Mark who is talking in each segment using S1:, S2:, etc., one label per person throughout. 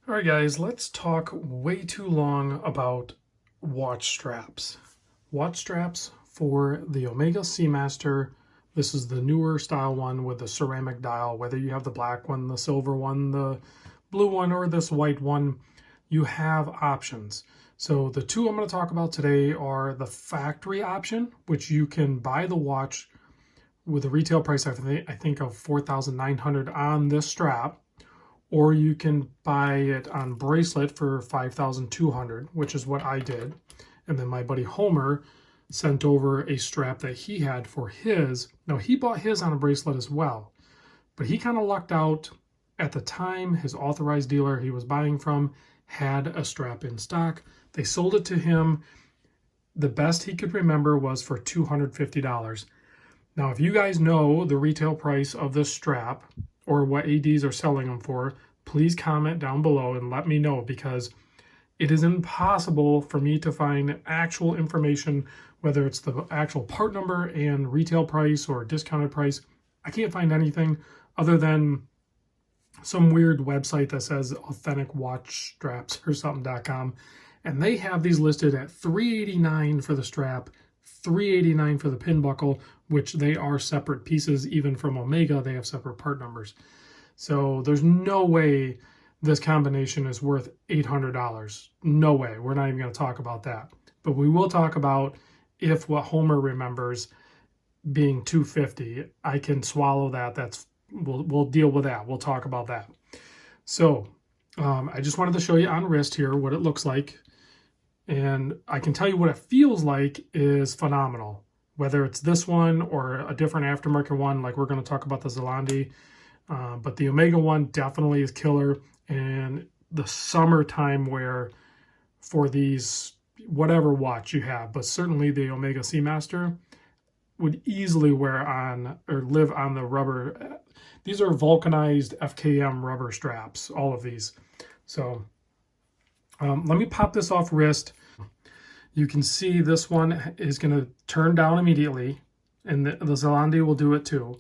S1: All right, guys, let's talk way too long about watch straps. Watch straps for the Omega Seamaster. This is the newer style one with the ceramic dial. Whether you have the black one, the silver one, the blue one, or this white one, you have options. So the two I'm going to talk about today are the factory option, which you can buy the watch with a retail price, I think of $4,900 on this strap, or you can buy it on bracelet for $5,200, which is what I did. And then my buddy Homer sent over a strap that he had for his. Now, he bought his on a bracelet as well, but he kind of lucked out. At the time, his authorized dealer he was buying from had a strap in stock. They sold it to him. The best he could remember was for $250. Now, if you guys know the retail price of this strap or what ADs are selling them for, please comment down below and let me know, because it is impossible for me to find actual information, whether it's the actual part number and retail price or discounted price. I can't find anything other than some weird website that says authentic watch straps or something.com. And they have these listed at $389 for the strap, $389 for the pin buckle, which they are separate pieces. Even from Omega, they have separate part numbers. So there's no way this combination is worth $800. No way. We're not even going to talk about that. But we will talk about if what Homer remembers being $250. I can swallow that. We'll deal with that. We'll talk about that. So I just wanted to show you on wrist here what it looks like. And I can tell you what it feels like is phenomenal. Whether it's this one or a different aftermarket one, like we're going to talk about the Zealande. But the Omega one definitely is killer. And the summertime wear for these, whatever watch you have, but certainly the Omega Seamaster would easily wear on or live on the rubber. These are vulcanized FKM rubber straps, all of these. So let me pop this off wrist. You can see this one is going to turn down immediately, and the Zealande will do it too.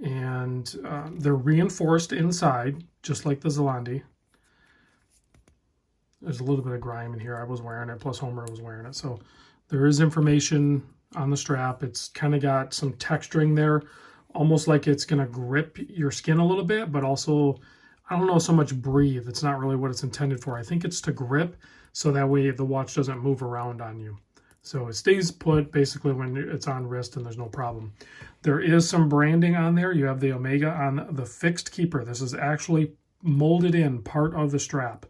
S1: And they're reinforced inside, just like the Zealande. There's a little bit of grime in here. I was wearing it, plus Homer was wearing it. So there is information on the strap. It's kind of got some texturing there, almost like it's going to grip your skin a little bit, but also, I don't know so much breathe. It's not really what it's intended for. I think it's to grip, so that way the watch doesn't move around on you. So it stays put basically when it's on wrist and there's no problem. There is some branding on there. You have the Omega on the fixed keeper. This is actually molded in part of the strap.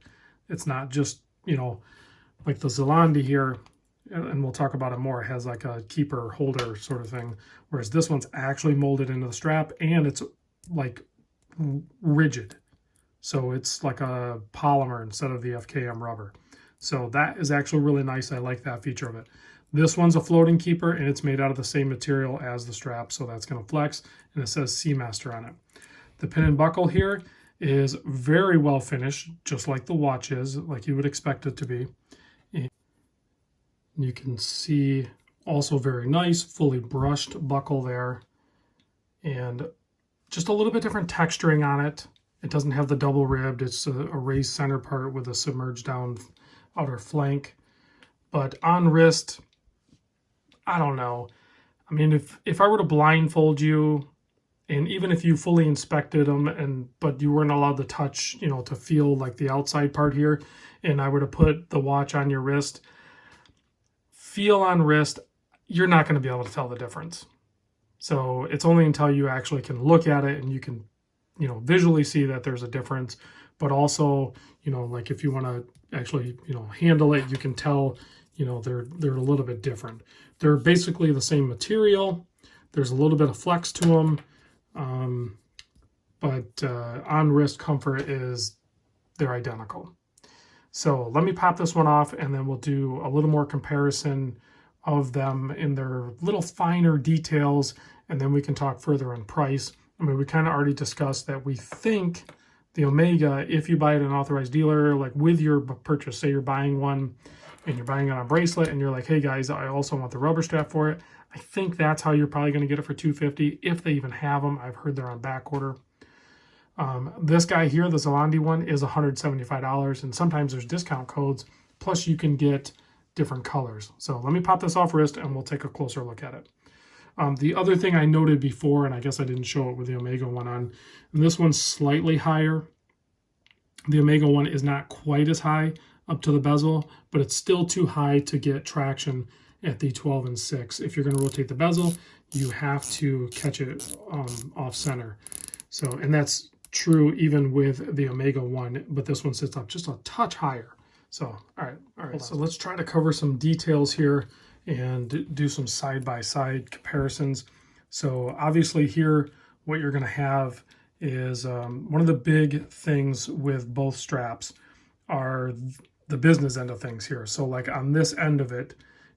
S1: It's not just, like the Zealande here, and we'll talk about it more. It has like a keeper holder sort of thing, whereas this one's actually molded into the strap, and it's like rigid. So it's like a polymer instead of the FKM rubber. So that is actually really nice. I like that feature of it. This one's a floating keeper, and it's made out of the same material as the strap, so that's going to flex, and it says Seamaster on it. The pin and buckle here is very well finished, just like the watch is, like you would expect it to be. And you can see also very nice, fully brushed buckle there, and just a little bit different texturing on it. It doesn't have the double ribbed. It's a raised center part with a submerged down outer flank. But on wrist, I don't know. I mean, if I were to blindfold you, and even if you fully inspected them, but you weren't allowed to touch, to feel like the outside part here, and I were to put the watch on your wrist, feel on wrist, you're not going to be able to tell the difference. So it's only until you actually can look at it and you can visually see that there's a difference, but also, like if you want to actually, handle it, you can tell, they're a little bit different. They're basically the same material. There's a little bit of flex to them, but on wrist comfort they're identical. So let me pop this one off, and then we'll do a little more comparison of them in their little finer details, and then we can talk further on price. I mean, we kind of already discussed that we think the Omega, if you buy it at an authorized dealer, like with your purchase, say you're buying one and you're buying it on a bracelet and you're like, hey guys, I also want the rubber strap for it. I think that's how you're probably going to get it for $250 if they even have them. I've heard they're on back order. This guy here, the Zealande one, is $175, and sometimes there's discount codes. Plus, you can get different colors. So let me pop this off wrist, and we'll take a closer look at it. The other thing I noted before, and I guess I didn't show it with the Omega one on, and this one's slightly higher. The Omega one is not quite as high up to the bezel, but it's still too high to get traction at the 12 and 6. If you're going to rotate the bezel, you have to catch it off center. So, and that's true even with the Omega one, but this one sits up just a touch higher. So, all right. So let's try to cover some details here and do some side-by-side comparisons. So obviously here, what you're going to have is one of the big things with both straps are the business end of things here. So like on this end of it,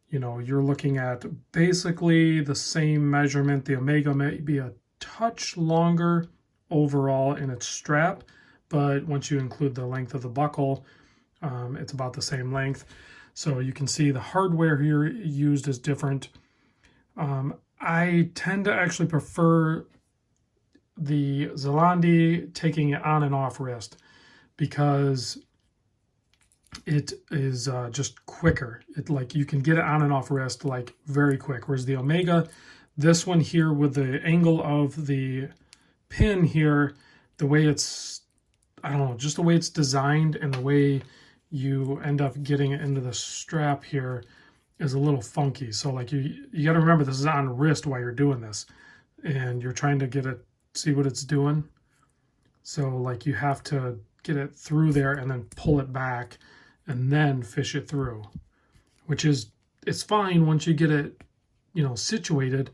S1: you know, you're looking at basically the same measurement. The Omega may be a touch longer overall in its strap, but once you include the length of the buckle, it's about the same length. So you can see the hardware here used is different. I tend to actually prefer the Zealande taking it on and off wrist because it is just quicker. It like you can get it on and off wrist like very quick. Whereas the Omega, this one here with the angle of the pin here, the way it's, I don't know, just the way it's designed and the way you end up getting it into the strap here is a little funky. So like you got to remember this is on wrist while you're doing this, and you're trying to get it, see what it's doing. So like you have to get it through there and then pull it back and then fish it through, which is, it's fine once you get it, you know, situated.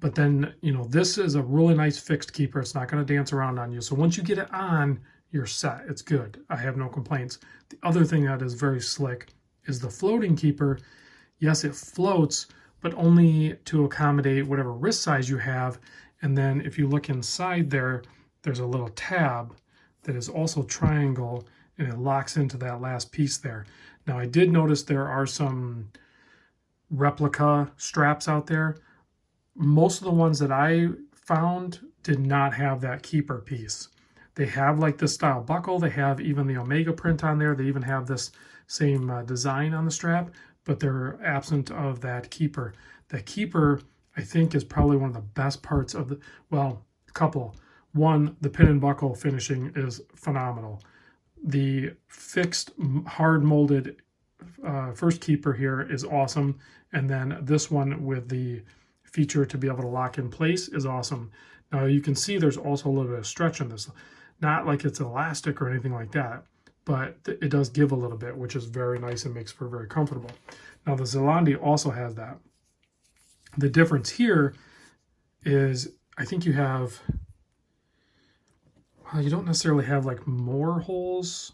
S1: But then, you know, this is a really nice fixed keeper. It's not going to dance around on you. So once you get it on, you're set. It's good. I have no complaints. The other thing that is very slick is the floating keeper. Yes, it floats, but only to accommodate whatever wrist size you have. And then if you look inside there, there's a little tab that is also triangle, and it locks into that last piece there. Now, I did notice there are some replica straps out there. Most of the ones that I found did not have that keeper piece. They have like this style buckle. They have even the Omega print on there. They even have this same design on the strap, but they're absent of that keeper. That keeper, I think, is probably one of the best parts of the, well, a couple. One, the pin and buckle finishing is phenomenal. The fixed, hard molded first keeper here is awesome. And then this one with the feature to be able to lock in place is awesome. Now you can see there's also a little bit of stretch in this. Not like it's elastic or anything like that, but it does give a little bit, which is very nice and makes for very comfortable. Now the Zealande also has that. The difference here is I think you have, well, you don't necessarily have like more holes,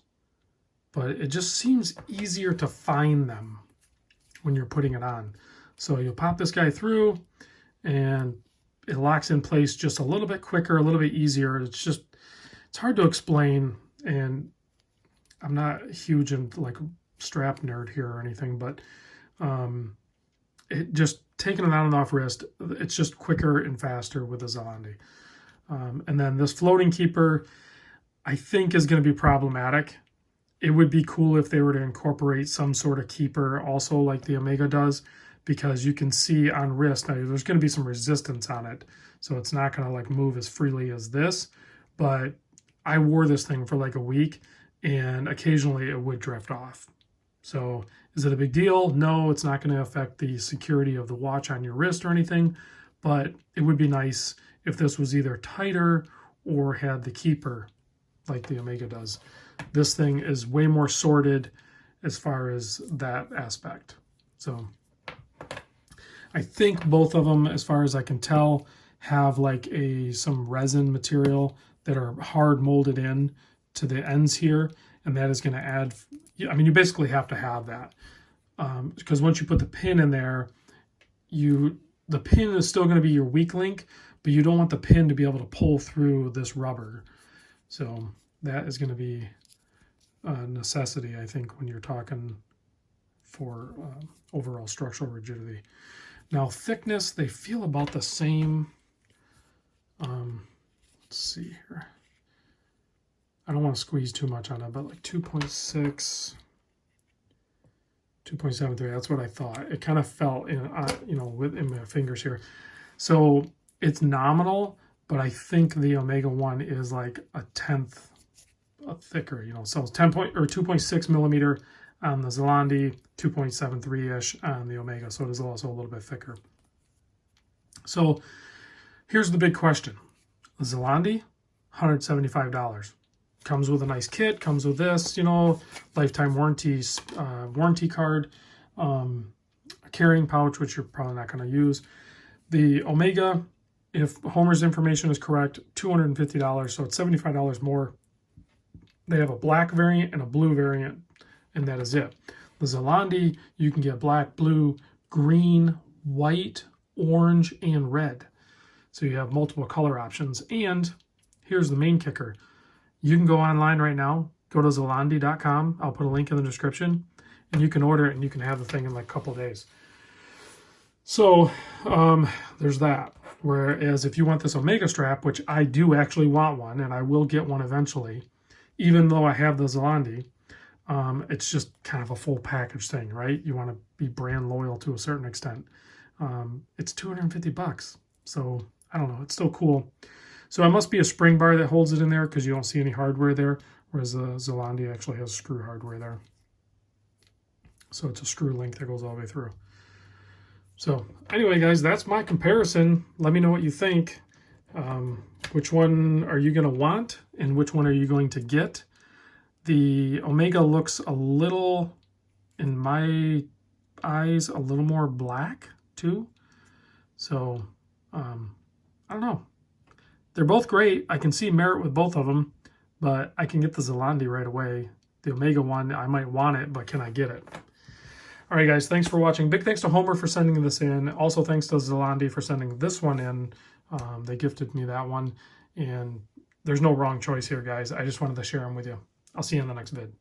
S1: but it just seems easier to find them when you're putting it on. So you'll pop this guy through and it locks in place just a little bit quicker, a little bit easier. It's just, it's hard to explain, and I'm not huge in like strap nerd here or anything, but it just taking it on and off wrist, it's just quicker and faster with the Zealande. And then this floating keeper, I think, is going to be problematic. It would be cool if they were to incorporate some sort of keeper also like the Omega does, because you can see on wrist, now there's going to be some resistance on it, so it's not going to like move as freely as this, but I wore this thing for like a week and occasionally it would drift off. So is it a big deal? No, it's not going to affect the security of the watch on your wrist or anything, but it would be nice if this was either tighter or had the keeper like the Omega does. This thing is way more sorted as far as that aspect. So I think both of them, as far as I can tell, have like some resin material that are hard molded in to the ends here, and that is going to add, I mean, you basically have to have that, because once you put the pin in there, the pin is still going to be your weak link, but you don't want the pin to be able to pull through this rubber. So that is going to be a necessity, I think, when you're talking for overall structural rigidity. Now thickness, they feel about the same. Let's see here. I don't want to squeeze too much on it, but like 2.6, 2.73. That's what I thought. It kind of felt in, you know, in my fingers here. So it's nominal, but I think the Omega one is like a tenth thicker. You know, so it's 2.6 millimeter on the Zealande, 2.73-ish on the Omega. So it is also a little bit thicker. So here's the big question: the Zealande, $175. Comes with a nice kit, comes with this, you know, lifetime warranty card, a carrying pouch, which you're probably not going to use. The Omega, if Homer's information is correct, $250, so it's $75 more. They have a black variant and a blue variant, and that is it. The Zealande, you can get black, blue, green, white, orange, and red. So you have multiple color options. And here's the main kicker. You can go online right now, go to Zealande.com. I'll put a link in the description, and you can order it, and you can have the thing in like a couple of days. So there's that. Whereas if you want this Omega strap, which I do actually want one, and I will get one eventually, even though I have the Zealande, it's just kind of a full package thing, right? You want to be brand loyal to a certain extent. It's $250. So I don't know. It's still cool. So it must be a spring bar that holds it in there because you don't see any hardware there, whereas the Zealande actually has screw hardware there. So it's a screw link that goes all the way through. So anyway, guys, that's my comparison. Let me know what you think. Which one are you going to want and which one are you going to get? The Omega looks a little, in my eyes, a little more black too. So I don't know. They're both great. I can see merit with both of them, but I can get the Zealande right away. The Omega one, I might want it, but can I get it? All right, guys, thanks for watching. Big thanks to Homer for sending this in. Also, thanks to Zealande for sending this one in. They gifted me that one, and there's no wrong choice here, guys. I just wanted to share them with you. I'll see you in the next vid.